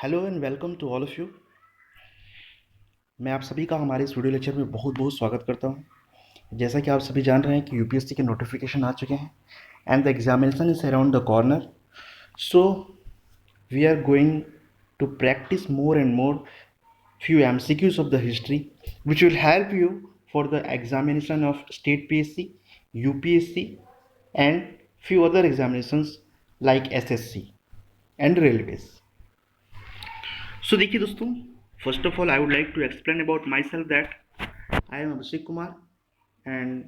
Hello and welcome to all of you. मैं आप सभी का हमारे इस वीडियो लेक्चर में बहुत बहुत स्वागत करता हूं। जैसा कि आप सभी जान रहे हैं कि यूपीएससी के नोटिफिकेशन आ चुके हैं and the examination is around the corner. So we are going to practice more and more few MCQs of the history which will help you for the examination of state PSC, UPSC and few other examinations like SSC and railways. So देखिए दोस्तों, first of all I would like to explain about myself that I am Abhishek Kumar and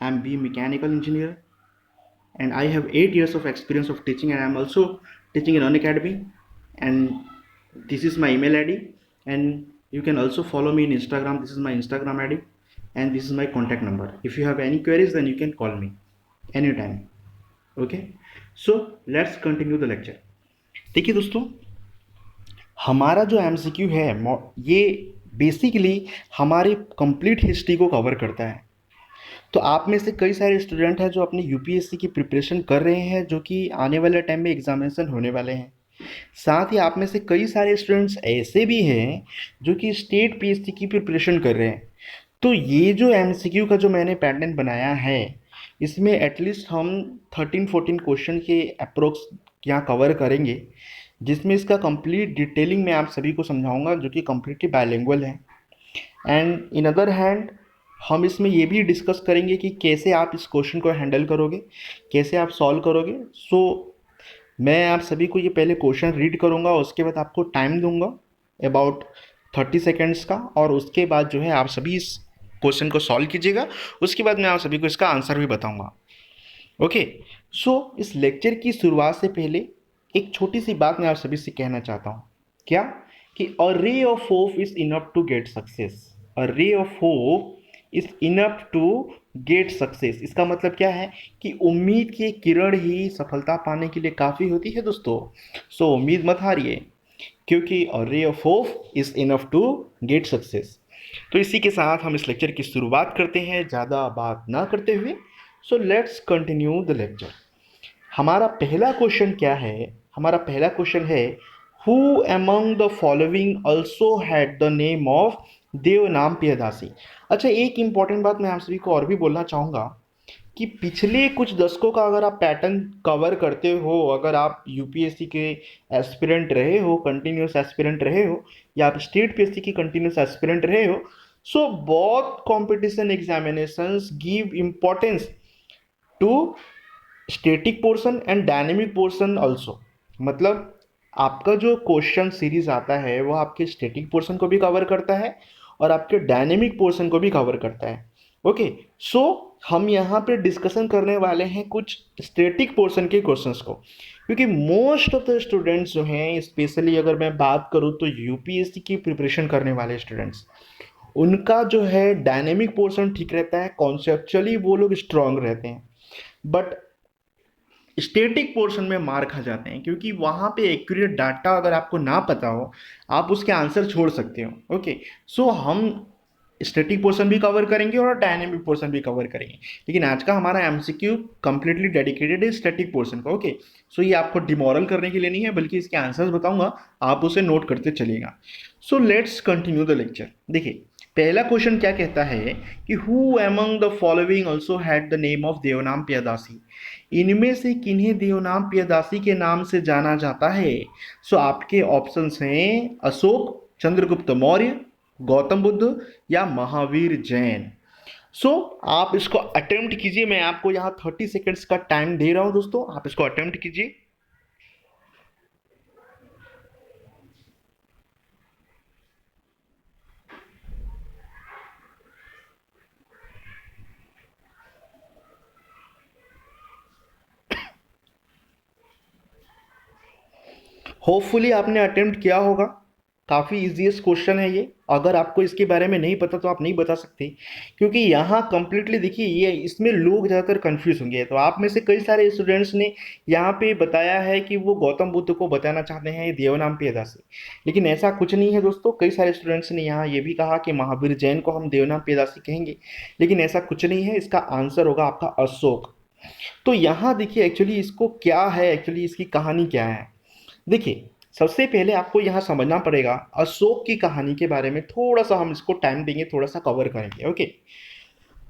I am B mechanical engineer and I have 8 years of experience of teaching and I am also teaching in Unacademy, and this is my email ID, and you can also follow me in Instagram. This is my Instagram ID and this is my contact number. If you have any queries then you can call me anytime. Okay, so let's continue the lecture. देखिए दोस्तों, हमारा जो MCQ है ये basically हमारी complete history को cover करता है। तो आप में से कई सारे स्टूडेंट हैं जो अपनी यूपीएससी की प्रिपरेशन कर रहे हैं, जो कि आने वाले टाइम में एग्जामिनेशन होने वाले हैं। साथ ही आप में से कई सारे स्टूडेंट्स ऐसे भी हैं जो कि स्टेट पीएससी की प्रिपरेशन कर रहे हैं। तो ये जो एमसीक्यू का जो मैंने पैटर्न बनाया है, इसमें एटलीस्ट हम 13-14 क्वेश्चन के अप्रोक्स यहाँ कवर करेंगे, जिसमें इसका कंप्लीट डिटेलिंग मैं आप सभी को समझाऊंगा, जो कि कम्प्लीटली बायलिंगुअल है। एंड इन अदर हैंड हम इसमें ये भी डिस्कस करेंगे कि कैसे आप इस क्वेश्चन को हैंडल करोगे, कैसे आप सॉल्व करोगे। मैं आप सभी को ये पहले क्वेश्चन रीड करूँगा, उसके बाद आपको टाइम दूंगा अबाउट 30 सेकेंड्स का, और उसके बाद जो है आप सभी इस क्वेश्चन को सॉल्व कीजिएगा। उसके बाद मैं आप सभी को इसका आंसर भी बताऊंगा। ओके, सो इस लेक्चर की शुरुआत से पहले एक छोटी सी बात मैं आप सभी से कहना चाहता हूँ। क्या? कि a ray of hope is enough to get success. A ray of hope is enough to get success. इसका मतलब क्या है कि उम्मीद की एक किरण ही सफलता पाने के लिए काफ़ी होती है दोस्तों। सो उम्मीद मत हारिए, क्योंकि a ray of hope is enough to get success. तो इसी के साथ हम इस लेक्चर की शुरुआत करते हैं, ज़्यादा बात ना करते हुए। So let's continue the lecture. हमारा पहला क्वेश्चन क्या है? हमारा पहला क्वेश्चन है, who among the following also had the name of Devanam Priyadasi. अच्छा, एक इंपॉर्टेंट बात मैं आप सभी को और भी बोलना चाहूँगा कि पिछले कुछ दशकों का अगर आप पैटर्न कवर करते हो, अगर आप यूपीएससी के एस्पिरेंट रहे हो, कंटिन्यूस एस्पिरेंट रहे हो, या आप स्टेट पीएससी की कंटिन्यूस एस्पिरेंट रहे हो, so both competition examinations give importance to static portion and dynamic portion also. मतलब आपका जो क्वेश्चन सीरीज आता है वो आपके स्टैटिक पोर्शन को भी कवर करता है और आपके डायनेमिक पोर्शन को भी कवर करता है। ओके, सो हम यहाँ पे डिस्कशन करने वाले हैं कुछ स्टैटिक पोर्शन के क्वेश्चंस को, क्योंकि मोस्ट ऑफ द स्टूडेंट्स जो हैं, स्पेशली अगर मैं बात करूँ तो यूपीएससी की प्रिपरेशन करने वाले स्टूडेंट्स, उनका जो है डायनेमिक पोर्शन ठीक रहता है, कॉन्सेप्चुअली वो लोग स्ट्रांग रहते हैं। बट स्टैटिक पोर्शन में मार खा जाते हैं, क्योंकि वहाँ पे एक्यूरेट डाटा अगर आपको ना पता हो, आप उसके आंसर छोड़ सकते हो। ओके, सो हम स्टैटिक पोर्शन भी कवर करेंगे और डायनेमिक पोर्शन भी कवर करेंगे, लेकिन आज का हमारा एमसीक्यू कंप्लीटली डेडिकेटेड है स्टैटिक पोर्शन का। ओके, सो ये आपको डिमोरल करने के लिए नहीं है, बल्कि इसके आंसर्स बताऊंगा, आप उसे नोट करते चलिएगा। So let's continue the lecture. देखिए, पहला क्वेश्चन क्या कहता है कि who among the following also had the name of Devanam Priyadasi. इनमें से किन्हें देवनाम प्रियदासी के नाम से जाना जाता है? सो आपके ऑप्शंस हैं अशोक, चंद्रगुप्त मौर्य, गौतम बुद्ध या महावीर जैन। सो आप इसको अटेम्प्ट कीजिए। मैं आपको यहाँ 30 सेकेंड्स का टाइम दे रहा हूँ दोस्तों, आप इसको अटेम्प्ट कीजिए। होपफुली आपने अटेम्प्ट किया होगा। काफ़ी ईजीएस्ट क्वेश्चन है ये। अगर आपको इसके बारे में नहीं पता तो आप नहीं बता सकते, क्योंकि यहाँ कंप्लीटली देखिए, ये इसमें लोग ज़्यादातर कंफ्यूज होंगे। तो आप में से कई सारे स्टूडेंट्स ने यहाँ पे बताया है कि वो गौतम बुद्ध को बताना चाहते हैं देवनाम प्रियदासी, लेकिन ऐसा कुछ नहीं है दोस्तों। कई सारे स्टूडेंट्स ने यहाँ ये भी कहा कि महावीर जैन को हम देवनाम प्रियदासी कहेंगे, लेकिन ऐसा कुछ नहीं है। इसका आंसर होगा आपका अशोक। तो यहाँ देखिए, एक्चुअली इसको क्या है, एक्चुअली इसकी कहानी क्या है। देखिए, सबसे पहले आपको यहाँ समझना पड़ेगा अशोक की कहानी के बारे में, थोड़ा सा हम इसको टाइम देंगे, थोड़ा सा कवर करेंगे। ओके,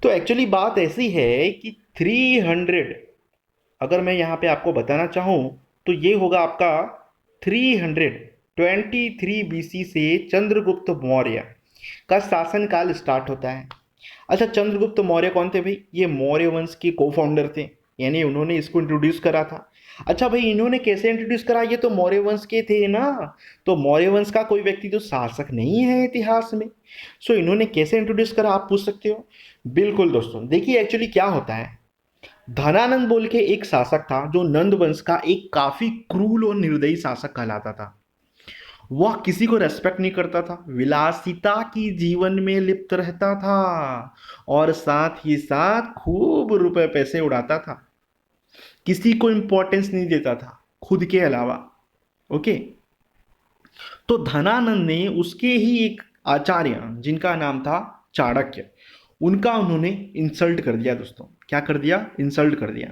तो एक्चुअली बात ऐसी है कि 300, अगर मैं यहाँ पे आपको बताना चाहूँ तो ये होगा आपका 323 BC से चंद्रगुप्त मौर्य का शासनकाल स्टार्ट होता है। अच्छा, चंद्रगुप्त मौर्य कौन थे भाई? ये मौर्य वंश के को फाउंडर थे, यानी उन्होंने इसको इंट्रोड्यूस करा था। अच्छा भाई, इन्होंने कैसे इंट्रोड्यूस करा? ये तो मौर्य वंश के थे ना, तो मौर्य वंश का कोई व्यक्ति तो शासक नहीं है इतिहास में, सो इन्होंने कैसे इंट्रोड्यूस करा, आप पूछ सकते हो। बिल्कुल दोस्तों, देखिए एक्चुअली क्या होता है, धनानंद बोल के एक शासक था जो नंद वंश का एक काफी क्रूर और निर्दयी शासक कहलाता था। वह किसी को रेस्पेक्ट नहीं करता था, विलासिता की जीवन में लिप्त रहता था और साथ ही साथ खूब रुपए पैसे उड़ाता था, किसी को इंपॉर्टेंस नहीं देता था खुद के अलावा। ओके, तो धनानंद ने उसके ही एक आचार्य जिनका नाम था चाणक्य, उनका उन्होंने इंसल्ट कर दिया दोस्तों। क्या कर दिया? इंसल्ट कर दिया।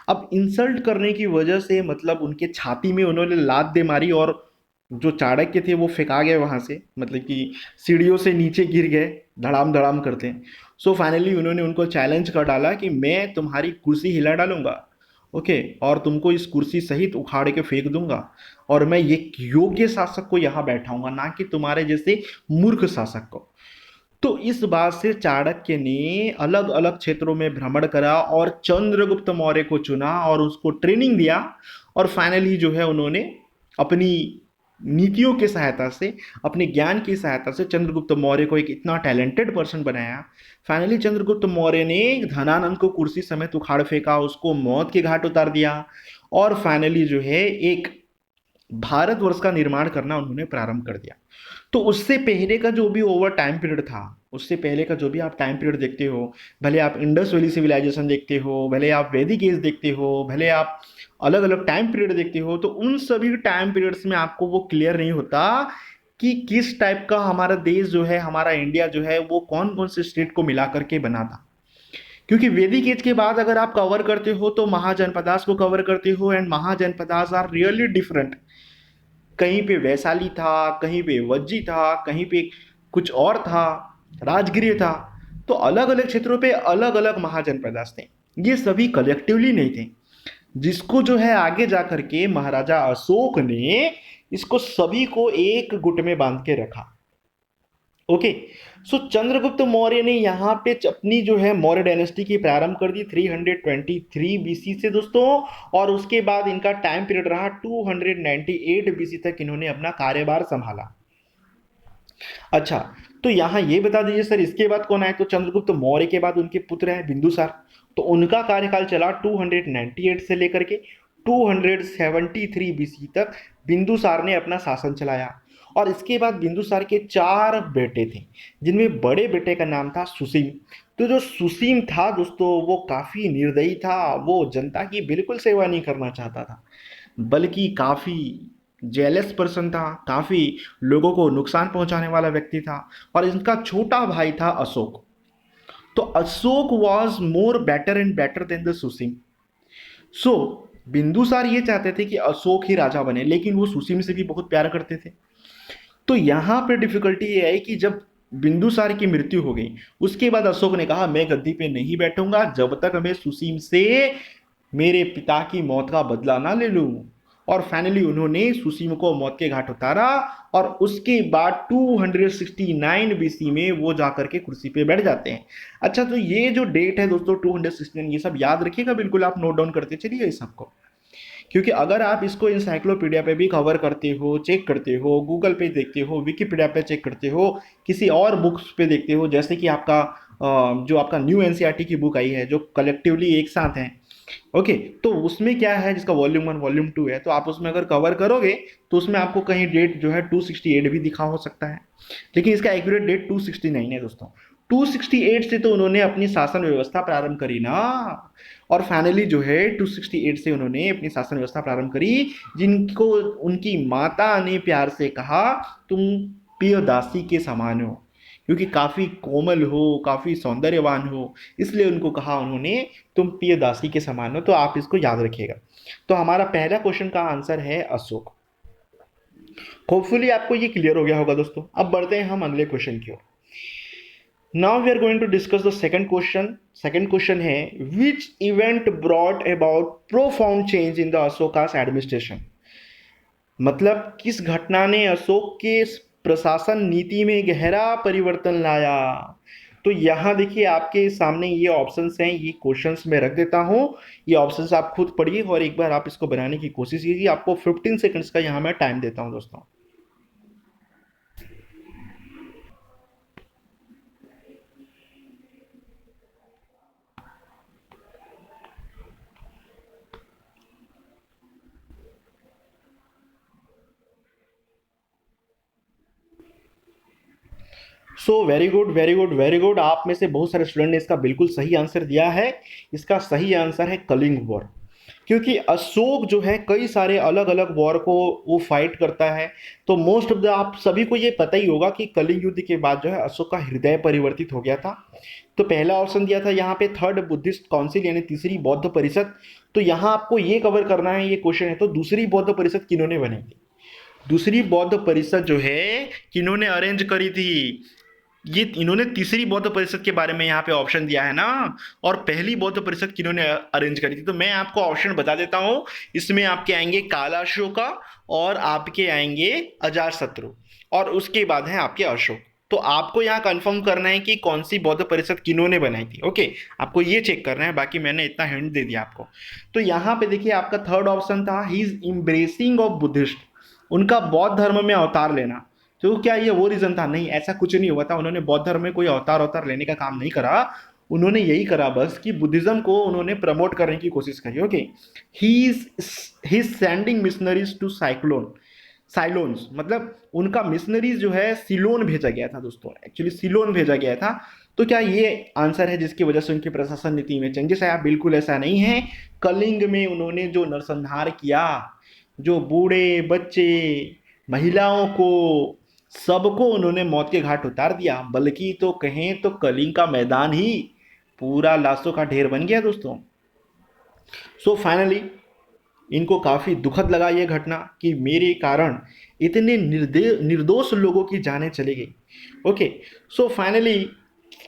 अब इंसल्ट करने की वजह से मतलब उनके छाती में उन्होंने लात दे मारी और जो चाणक्य थे वो फेंका गए वहां से, मतलब कि सीढ़ियों से नीचे गिर गए धड़ाम धड़ाम करते। सो फाइनली उन्होंने उनको चैलेंज कर डाला कि मैं तुम्हारी कुर्सी हिला डालूंगा, ओके, और तुमको इस कुर्सी सहित उखाड़ के फेंक दूंगा, और मैं ये योग्य शासक को यहाँ बैठाऊंगा, ना कि तुम्हारे जैसे मूर्ख शासक को। तो इस बात से चाणक्य ने अलग अलग क्षेत्रों में भ्रमण करा और चंद्रगुप्त मौर्य को चुना और उसको ट्रेनिंग दिया, और फाइनली जो है उन्होंने अपनी नीतियों की सहायता से, अपने ज्ञान की सहायता से चंद्रगुप्त मौर्य को एक इतना टैलेंटेड पर्सन बनाया। फाइनली चंद्रगुप्त मौर्य ने धनानंद को कुर्सी समेत उखाड़ फेंका, उसको मौत के घाट उतार दिया, और फाइनली जो है एक भारतवर्ष का निर्माण करना उन्होंने प्रारंभ कर दिया। तो उससे पहले का जो भी ओवर टाइम पीरियड था, उससे पहले का जो भी आप टाइम पीरियड देखते हो, भले आप इंडस वैली सिविलाइजेशन देखते हो, भले आप वैदिक एज देखते हो, भले आप अलग अलग टाइम पीरियड देखते हो, तो उन सभी टाइम पीरियड्स में आपको वो क्लियर नहीं होता कि किस टाइप का हमारा देश जो है, हमारा इंडिया जो है, वो कौन कौन से स्टेट को मिला करके बना था। क्योंकि वैदिक एज के बाद अगर आप कवर करते हो तो महाजनपदास को कवर करते हो, and mahajanapadas are really different. कहीं पे वैशाली था, कहीं पे वज्जी था, कहीं पे कुछ और था, राजगृह था। तो अलग अलग क्षेत्रों पे अलग अलग महाजनपदास थे, ये सभी कलेक्टिवली नहीं थे, जिसको जो है आगे जा करके महाराजा अशोक ने इसको सभी को एक गुट में बांध के रखा। ओके, सो चंद्रगुप्त मौर्य ने यहाँ पे अपनी जो है मौर्य डायनेस्टी की प्रारंभ कर दी 323 BC से दोस्तों, और उसके बाद इनका टाइम पीरियड रहा 298 BC तक इन्होंने अपना कार्यभार संभाला। अच्छा, तो यहाँ ये बता दीजिए सर, इसके बाद कौन आए? तो चंद्रगुप्त मौर्य के बाद उनके पुत्र हैं बिंदुसार, तो उनका कार्यकाल चला 298 से लेकर के 273 BC तक बिंदुसार ने अपना शासन चलाया। और इसके बाद बिंदुसार के 4 बेटे थे, जिनमें बड़े बेटे का नाम था सुसीम। तो जो सुसीम था दोस्तों, वो काफी निर्दयी था, वो जनता की बिल्कुल सेवा नहीं करना चाहता था, बल्कि काफी जेलस पर्सन था, काफी लोगों को नुकसान पहुंचाने वाला व्यक्ति था। और इनका छोटा भाई था अशोक। तो Ashoka was more better and better than the Susima. So Bindusara ये चाहते थे कि अशोक ही राजा बने, लेकिन वो सुसीम से भी बहुत प्यार करते थे। तो यहां पे डिफिकल्टी ये आई कि जब बिंदुसार की मृत्यु हो गई, उसके बाद अशोक ने कहा मैं गद्दी पे नहीं बैठूंगा जब तक मैं सुसीम से मेरे पिता की मौत का बदला ना ले लूं। और फाइनली उन्होंने सुसीम को मौत के घाट उतारा, और उसके बाद 269 BC में वो जाकर के कुर्सी पे बैठ जाते हैं। अच्छा, तो ये जो डेट है दोस्तों 269, ये सब याद रखिएगा, बिल्कुल आप नोट डाउन करते चलिए इस सबको। क्योंकि अगर आप इसको इंसाइक्लोपीडिया पे भी कवर करते हो, चेक करते हो, गूगल पे देखते हो, विकिपीडिया पे चेक करते हो, किसी और बुक्स पे देखते हो, जैसे कि आपका जो आपका न्यू एनसीईआरटी की बुक आई है जो कलेक्टिवली एक साथ हैं, ओके, तो उसमें क्या है, जिसका वॉल्यूम 1 वॉल्यूम 2 है, तो आप उसमें अगर कवर करोगे तो उसमें आपको कहीं डेट जो है 268 भी दिखा हो सकता है, लेकिन इसका एक्यूरेट डेट 269 है दोस्तों। 268 से तो उन्होंने अपनी शासन व्यवस्था प्रारंभ करी ना, और फाइनली जो है 268 से उन्होंने अपनी शासन व्यवस्था प्रारंभ करी, जिनको उनकी माता ने प्यार से कहा तुम प्रियदासी के समान हो, क्योंकि काफी कोमल हो, काफी सौंदर्यवान हो, इसलिए उनको कहा उन्होंने तुम प्रियदासी के समान हो। तो आप इसको याद रखिएगा। तो हमारा पहला क्वेश्चन का आंसर है अशोक। होपफुली आपको ये क्लियर हो गया होगा दोस्तों। अब बढ़ते हैं हम अगले क्वेश्चन की ओर। Now we are going to discuss the second question. Second question है, which event brought about profound change in the Ashoka's administration. मतलब किस घटना ने अशोक के प्रशासन नीति में गहरा परिवर्तन लाया। तो यहाँ देखिए आपके सामने ये ऑप्शंस हैं, ये क्वेश्चंस मैं रख देता हूँ। ये ऑप्शंस आप खुद पढ़िए और एक बार आप इसको बनाने की कोशिश कीजिए। आपको 15 सेकंड्स का यहाँ मैं टाइम देता हूँ दोस्तों। So very good, very good, very good. आप में से बहुत सारे स्टूडेंट ने इसका बिल्कुल सही आंसर दिया है। इसका सही आंसर है कलिंग वॉर। क्योंकि अशोक जो है कई सारे अलग अलग वॉर को वो फाइट करता है। तो मोस्ट ऑफ द आप सभी को ये पता ही होगा कि कलिंग युद्ध के बाद जो है अशोक का हृदय परिवर्तित हो गया था। तो पहला ऑप्शन दिया था यहाँ पे थर्ड बुद्धिस्ट काउंसिल यानी तीसरी बौद्ध परिषद। तो यहाँ आपको ये कवर करना है, ये क्वेश्चन है तो दूसरी बौद्ध परिषद किन्होंने बनाई थी। दूसरी बौद्ध परिषद जो है किन्होंने अरेंज करी थी। ये इन्होंने तीसरी बौद्ध परिषद के बारे में यहाँ पे ऑप्शन दिया है ना। और पहली बौद्ध परिषद किन्होंने अरेंज करी थी, तो मैं आपको ऑप्शन बता देता हूँ। इसमें आपके आएंगे कालाशोका और आपके आएंगे अजातशत्रु और उसके बाद है आपके अशोक। तो आपको यहाँ कंफर्म करना है कि कौन सी बौद्ध परिषद किन्होंने बनाई थी। ओके, आपको ये चेक करना है, बाकी मैंने इतना हिंट दे दिया आपको। तो यहाँ पे देखिए आपका थर्ड ऑप्शन था, he is embracing of Buddhist. उनका बौद्ध धर्म में अवतार लेना। तो क्या ये वो रीजन था? नहीं, ऐसा कुछ नहीं हुआ था। उन्होंने बौद्ध धर्म में कोई अवतार लेने का काम नहीं करा। उन्होंने यही करा बस कि बुद्धिज्म को उन्होंने प्रमोट करने की कोशिश करी। Okay, he is sending missionaries to Ceylons. मतलब उनका मिशनरीज जो है सिलोन भेजा गया था दोस्तों, एक्चुअली सिलोन भेजा गया था। तो क्या ये आंसर है जिसकी वजह से उनकी प्रशासन नीति में चेंजेस आया? बिल्कुल ऐसा नहीं है। कलिंग में उन्होंने जो नरसंहार किया, जो बूढ़े बच्चे महिलाओं को सबको उन्होंने मौत के घाट उतार दिया। बल्कि तो कहें तो कलिंग का मैदान ही पूरा लाशों का ढेर बन गया दोस्तों। सो फाइनली इनको काफ़ी दुखद लगा ये घटना कि मेरे कारण इतने निर्दोष लोगों की जानें चली गई। ओके, सो फाइनली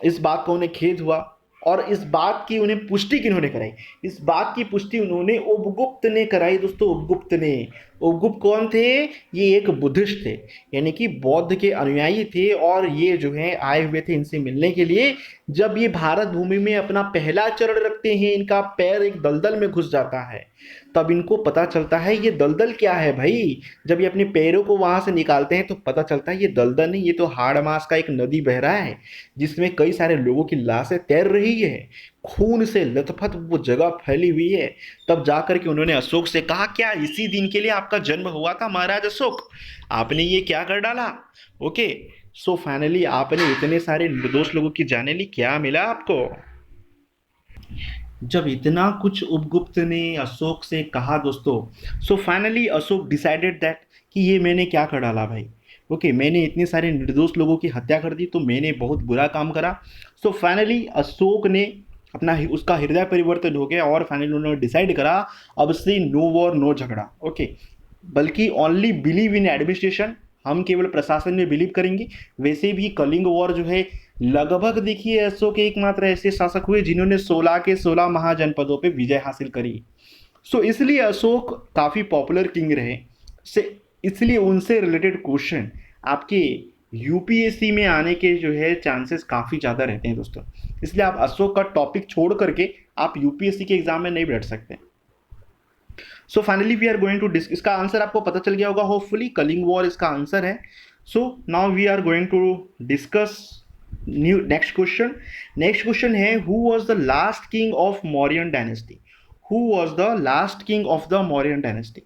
इस बात को उन्हें खेद हुआ। और इस बात की उन्हें पुष्टि किन्होंने कराई? इस बात की पुष्टि उन्होंने उपगुप्त ने कराई दोस्तों, उपगुप्त ने। उपगुप्त कौन थे? ये एक बुद्धिस्ट थे, यानी कि बौद्ध के अनुयायी थे। और ये जो है आए हुए थे इनसे मिलने के लिए। जब ये भारत भूमि में अपना पहला चरण रखते हैं, इनका पैर एक दलदल में घुस जाता है, तब इनको पता चलता है ये दलदल क्या है भाई। जब ये अपने पैरों को वहां से निकालते हैं तो पता चलता है ये दलदल नहीं, ये तो हाड़ मास का एक नदी बह रहा है जिसमें कई सारे लोगों की लाशें तैर रही है, खून से लथपथ वो जगह फैली हुई है। तब जाकर के उन्होंने अशोक से कहा, क्या इसी दिन के लिए आपका जन्म हुआ था महाराज अशोक? आपने ये क्या कर डाला? ओके, सो फाइनली आपने इतने सारे निर्दोष लोगों की जाने ली, क्या मिला आपको? जब इतना कुछ उपगुप्त ने अशोक से कहा दोस्तों, so finally Ashok decided that कि ये मैंने क्या कर डाला भाई। ओके, मैंने इतने सारे निर्दोष लोगों की हत्या कर दी, तो मैंने बहुत बुरा काम करा। सो फाइनली अशोक ने उसका हृदय परिवर्तन हो गया और फाइनली उन्होंने डिसाइड करा, अब से नो वॉर नो झगड़ा। ओके, बल्कि ओनली बिलीव इन एडमिनिस्ट्रेशन, हम केवल प्रशासन में बिलीव करेंगे। वैसे भी कलिंग वॉर जो है लगभग देखिए अशोक एकमात्र ऐसे शासक हुए जिन्होंने 16 के 16 महाजनपदों पे विजय हासिल करी। सो इसलिए अशोक काफ़ी पॉपुलर किंग रहे। से इसलिए उनसे रिलेटेड क्वेश्चन आपके यूपीएससी में आने के जो है चांसेस काफ़ी ज़्यादा रहते हैं दोस्तों। इसलिए आप अशोक का टॉपिक छोड़ करके आप यूपीएससी के एग्जाम में नहीं बैठ सकते। So finally we are going to इसका आंसर आपको पता चल गया होगा होपफुली, कलिंग वॉर इसका आंसर है। So now we are going to discuss new next question. Next question है, who was the last king of Mauryan dynasty? Who was the last king of the Mauryan dynasty?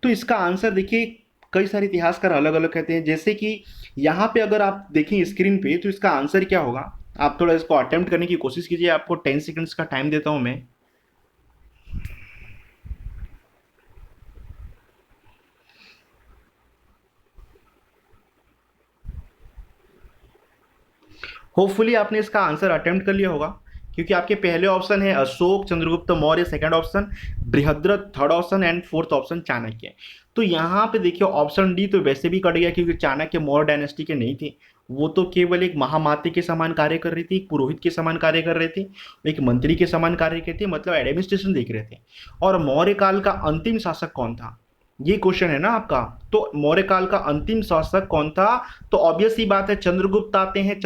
तो इसका आंसर देखिए कई सारे इतिहासकार अलग अलग कहते हैं। जैसे कि यहाँ पे अगर आप देखें स्क्रीन पे तो इसका आंसर क्या होगा, आप थोड़ा इसको अटेम्प्ट करने की कोशिश कीजिए। आपको 10 सेकंड्स का टाइम देता हूँ मैं। होपफुली आपने इसका आंसर अटेम्प्ट कर लिया होगा, क्योंकि आपके पहले ऑप्शन है Ashok Chandragupta Maurya, second option Brihadratha, third option, and fourth option Chanakya. तो यहाँ पे देखिए ऑप्शन डी तो वैसे भी कट गया, क्योंकि चाणक्य मौर्य डायनेस्टी के नहीं थे। वो तो केवल एक महामाती के समान कार्य कर रही थी, एक पुरोहित के समान कार्य कर रहे थे, एक मंत्री के समान कार्य करते थे, मतलब एडमिनिस्ट्रेशन देख रहे थे। और मौर्य काल का अंतिम शासक कौन था, ये क्वेश्चन है ना आपका। तो मौर्य काल का अंतिम शासक कौन था, तो ऑब्वियस ही बात है चंद्रगुप्त आते हैं।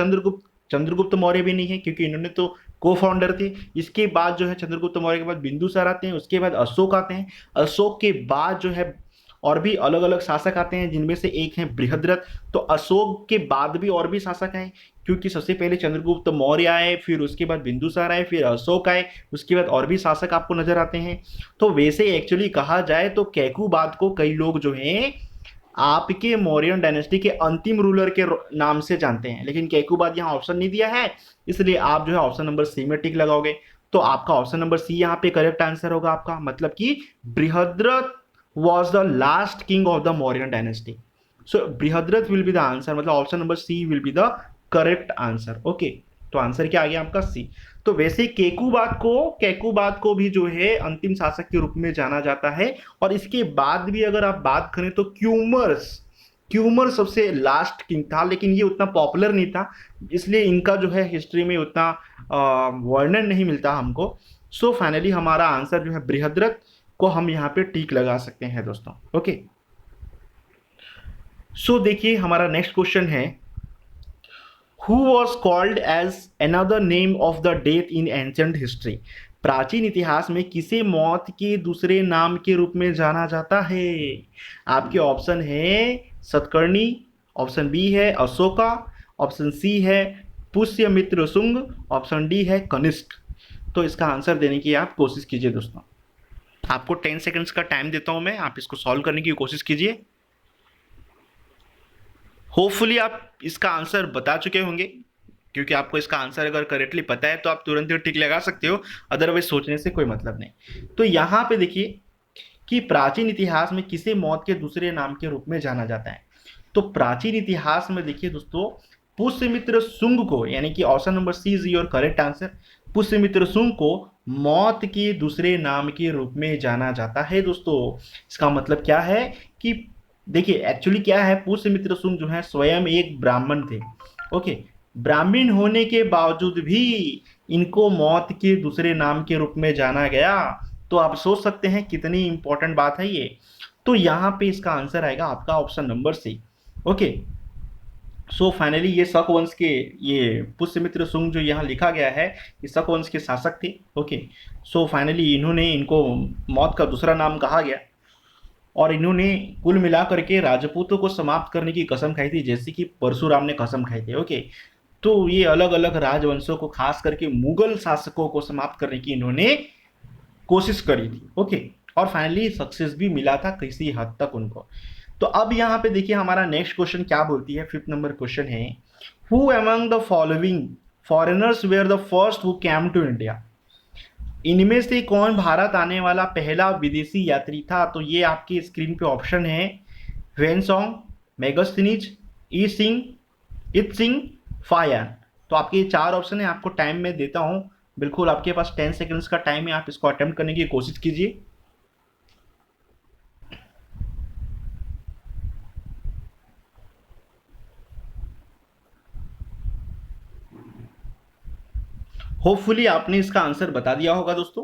चंद्रगुप्त मौर्य भी नहीं है, क्योंकि इन्होंने तो को फाउंडर थे। इसके बाद जो है चंद्रगुप्त मौर्य के बाद बिंदुसार आते हैं, उसके बाद अशोक आते हैं। अशोक के बाद जो है और भी अलग अलग शासक आते हैं, जिनमें से एक है बृहद्रथ। तो अशोक के बाद भी और भी शासक आए, क्योंकि सबसे पहले चंद्रगुप्त मौर्य आए, फिर उसके बाद बिंदुसार आए, फिर अशोक आए, उसके बाद और भी शासक आपको नजर आते हैं। तो वैसे एक्चुअली कहा जाए तो कैकुबाद को कई लोग जो हैं आपके मौर्यन डायनेस्टी के अंतिम रूलर के नाम से जानते हैं, लेकिन कैकुबाद यहाँ ऑप्शन नहीं दिया है, इसलिए आप जो है ऑप्शन नंबर सी में टिक लगाओगे। तो आपका ऑप्शन नंबर सी यहाँ पे करेक्ट आंसर होगा आपका, मतलब कि Brihadratha was the last king of the Mauryan dynasty. So Brihadrat will be the answer, मतलब option number C will be the correct answer. Okay, तो आंसर क्या आ गया आपका सी। तो वैसे कैकुबाद को भी जो है अंतिम शासक के रूप में जाना जाता है। और इसके बाद भी अगर आप बात करें तो क्यूमर सबसे लास्ट किंग था, लेकिन ये उतना पॉपुलर नहीं था, इसलिए इनका जो है हिस्ट्री में उतना वर्णन नहीं मिलता हमको। सो फाइनली हमारा आंसर जो है बृहद्रथ को हम यहाँ पे टिक लगा सकते हैं दोस्तों। ओके, सो देखिए हमारा नेक्स्ट क्वेश्चन है, who was called as another name of the death in ancient history. प्राचीन इतिहास में किसे मौत के दूसरे नाम के रूप में जाना जाता है। आपके ऑप्शन है सतकर्णी, ऑप्शन बी है अशोका, ऑप्शन सी है पुष्यमित्र शुंग, ऑप्शन डी है कनिष्क। तो इसका आंसर देने की आप कोशिश कीजिए दोस्तों। आपको 10 सेकंड्स का टाइम देता हूं मैं, आप इसको सॉल्व करने की कोशिश कीजिए। होपफुली आप इसका आंसर बता चुके होंगे, क्योंकि आपको इसका आंसर अगर करेक्टली पता है तो आप तुरंत ही टिक लगा सकते हो, अदरवाइज सोचने से कोई मतलब नहीं। तो यहाँ पे देखिए कि प्राचीन इतिहास में किसे मौत के दूसरे नाम के रूप में जाना जाता है। तो प्राचीन इतिहास में देखिए दोस्तों, पुष्यमित्र शुंग को, यानी कि option number C is your correct answer, Pushyamitra Shunga को मौत के दूसरे नाम के रूप में जाना जाता है दोस्तों। इसका मतलब क्या है कि देखिए एक्चुअली क्या है, पुष्यमित्र शुंग जो है स्वयं एक ब्राह्मण थे। ओके, ब्राह्मण होने के बावजूद भी इनको मौत के दूसरे नाम के रूप में जाना गया। तो आप सोच सकते हैं कितनी इंपॉर्टेंट बात है ये। तो यहाँ पे इसका आंसर आएगा आपका option number C. Okay, so finally ये शक वंश के, ये पुष्यमित्र शुंग जो यहाँ लिखा गया है, ये शक वंश के शासक थे। ओके, सो फाइनली इनको मौत का दूसरा नाम कहा गया, और इन्होंने कुल मिला करके राजपूतों को समाप्त करने की कसम खाई थी, जैसे कि परशुराम ने कसम खाई थी। ओके, तो ये अलग अलग राजवंशों को, खास करके मुगल शासकों को समाप्त करने की इन्होंने कोशिश करी थी। ओके, और फाइनली सक्सेस भी मिला था किसी हद तक उनको। तो अब यहाँ पे देखिए हमारा नेक्स्ट क्वेश्चन क्या बोलती है, 5th नंबर क्वेश्चन है, who among the following foreigners were the first who came to India. इनमें से कौन भारत आने वाला पहला विदेशी यात्री था। तो ये आपकी स्क्रीन पे ऑप्शन है, वेनसोंग, मेगस्थनीज, ई सिंह, इत सिंह, फायान। तो आपके ये 4 ऑप्शन है, आपको टाइम मैं देता हूँ, बिल्कुल आपके पास 10 सेकंड्स का टाइम है, आप इसको अटेम्प्ट करने की कोशिश कीजिए। होपफुली आपने इसका आंसर बता दिया होगा दोस्तों।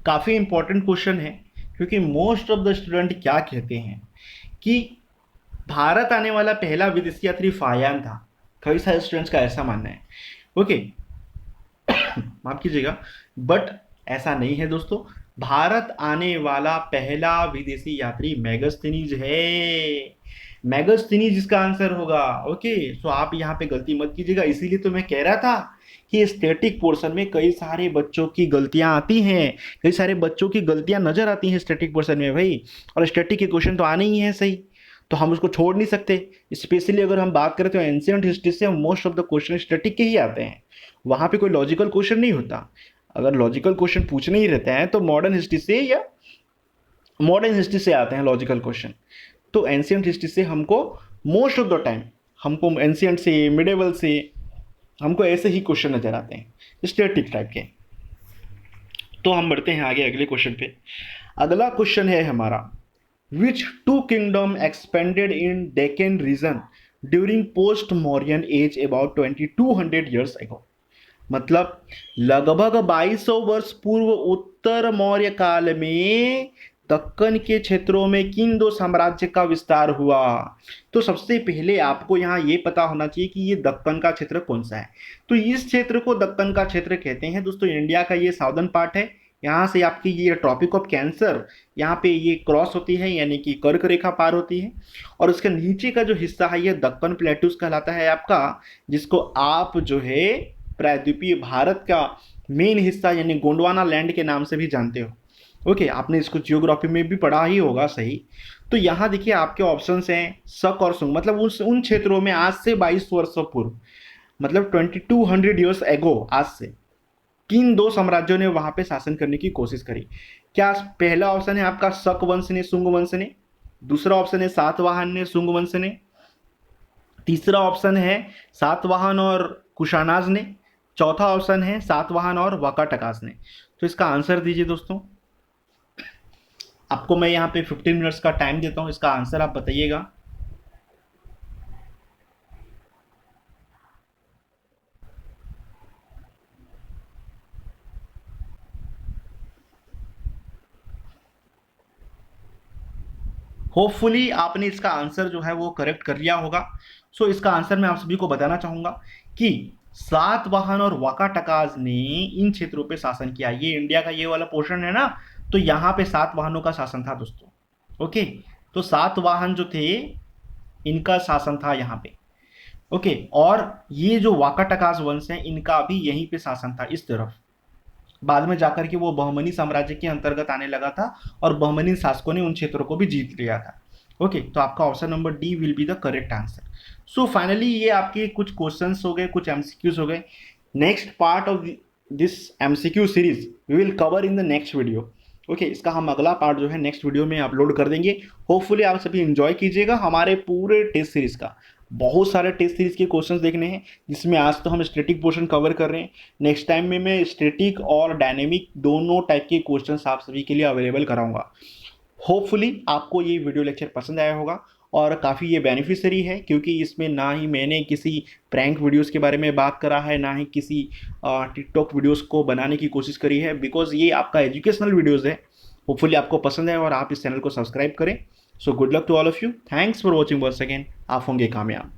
काफ़ी इंपॉर्टेंट क्वेश्चन है, क्योंकि मोस्ट ऑफ द स्टूडेंट क्या कहते हैं कि भारत आने वाला पहला विदेशी यात्री फायान था। कई सारे स्टूडेंट्स का ऐसा मानना है। ओके, माफ कीजिएगा, बट ऐसा नहीं है दोस्तों। भारत आने वाला पहला विदेशी यात्री मेगस्थनीज है। मेगस्थनीज इसका आंसर होगा। ओके, सो आप यहाँ पे गलती मत कीजिएगा, इसीलिए तो मैं कह रहा था कि स्टैटिक पोर्शन में कई सारे बच्चों की गलतियां आती हैं, कई सारे बच्चों की गलतियां नजर आती हैं स्टैटिक पोर्शन में भाई, और स्टैटिक के क्वेश्चन तो आने ही हैं सही, तो हम उसको छोड़ नहीं सकते। स्पेशली अगर हम बात करें तो एंशिएंट हिस्ट्री से most of the question static के ही आते हैं, वहाँ पे कोई लॉजिकल क्वेश्चन नहीं होता। अगर लॉजिकल क्वेश्चन पूछने ही रहते हैं तो मॉडर्न हिस्ट्री से या मॉडर्न हिस्ट्री से आते हैं लॉजिकल क्वेश्चन। तो एंशिएंट हिस्ट्री से हमको मोस्ट ऑफ द टाइम, हमको एंशिएंट से, मिडेवल से, हमको ऐसे ही क्वेश्चन नजर आते हैं स्टैटिक टाइप के। तो हम बढ़ते हैं आगे अगले क्वेश्चन पे। अगला क्वेश्चन है हमारा, which two kingdom expanded in Deccan region during post Mauryan age about 2200 years ago. मतलब लगभग 2200 वर्ष पूर्व उत्तर मौर्य काल में दक्कन के क्षेत्रों में किन दो साम्राज्य का विस्तार हुआ। तो सबसे पहले आपको यहाँ ये पता होना चाहिए कि ये दक्कन का क्षेत्र कौन सा है। तो इस क्षेत्र को दक्कन का क्षेत्र कहते हैं दोस्तों। इंडिया का ये साउदर्न पार्ट है। यहाँ से आपकी ये ट्रॉपिक ऑफ कैंसर यहाँ पे ये क्रॉस होती है, यानी कि कर्क रेखा पार होती है। और उसके नीचे का जो हिस्सा है ये दक्कन प्लेटूस कहलाता है आपका, जिसको आप जो है प्रायद्वीपीय भारत का मेन हिस्सा यानी गोंडवाना लैंड के नाम से भी जानते हो। ओके, आपने इसको जियोग्राफी में भी पढ़ा ही होगा, सही। तो यहाँ देखिए आपके ऑप्शंस हैं शक और सुंग, मतलब उन क्षेत्रों में आज से 22 वर्षों पूर्व, मतलब 2200 ईयर्स एगो, आज से किन दो साम्राज्यों ने वहां पे शासन करने की कोशिश करी। क्या पहला ऑप्शन है आपका शक वंश ने शुंग वंश ने, दूसरा ऑप्शन है सातवाहन ने शुंग वंश ने, तीसरा ऑप्शन है सातवाहन और कुशानाज ने, चौथा ऑप्शन है सातवाहन और वाकाटकास ने। तो इसका आंसर दीजिए दोस्तों। आपको मैं यहाँ पे 15 मिनट्स का टाइम देता हूँ, इसका आंसर आप बताइएगा। होपफुली आपने इसका आंसर जो है वो करेक्ट कर लिया होगा। सो इसका आंसर मैं आप सभी को बताना चाहूंगा कि सातवाहन और वाकाटकास ने इन क्षेत्रों पे शासन किया। ये इंडिया का ये वाला पोर्शन है ना, तो यहाँ पे सातवाहनों का शासन था दोस्तों। ओके, तो सातवाहन जो थे इनका शासन था यहाँ पे। ओके, और ये जो वाकाटकास वंश है इनका भी यहीं पे शासन था इस तरफ। बाद में जाकर के वो बहमनी साम्राज्य के अंतर्गत आने लगा था और बहमनी शासकों ने उन क्षेत्रों को भी जीत लिया था। ओके, तो आपका option number D will be the correct answer. So finally ये आपके कुछ क्वेश्चंस हो गए, कुछ एमसीक्यूज हो गए। Next part of this MCQ series we will cover in the next video. Okay, इसका हम अगला पार्ट जो है नेक्स्ट वीडियो में अपलोड कर देंगे। होपफुली आप सभी इंजॉय कीजिएगा हमारे पूरे टेस्ट सीरीज का। बहुत सारे टेस्ट सीरीज के क्वेश्चंस देखने हैं, जिसमें आज तो हम स्टैटिक पोर्शन कवर कर रहे हैं। नेक्स्ट टाइम में मैं स्टैटिक और डायनेमिक दोनों टाइप के क्वेश्चंस आप सभी के लिए अवेलेबल कराऊंगा। होपफुली आपको ये वीडियो लेक्चर पसंद आया होगा और काफ़ी ये बेनिफिशियरी है, क्योंकि इसमें ना ही मैंने किसी प्रैंक वीडियोस के बारे में बात करा है, ना ही किसी टिकटॉक वीडियोस को बनाने की कोशिश करी है, बिकॉज ये आपका एजुकेशनल वीडियोस है। होपफुली आपको पसंद है और आप इस चैनल को सब्सक्राइब करें। So good luck to all of you, thanks for watching once again. आप होंगे कामयाब।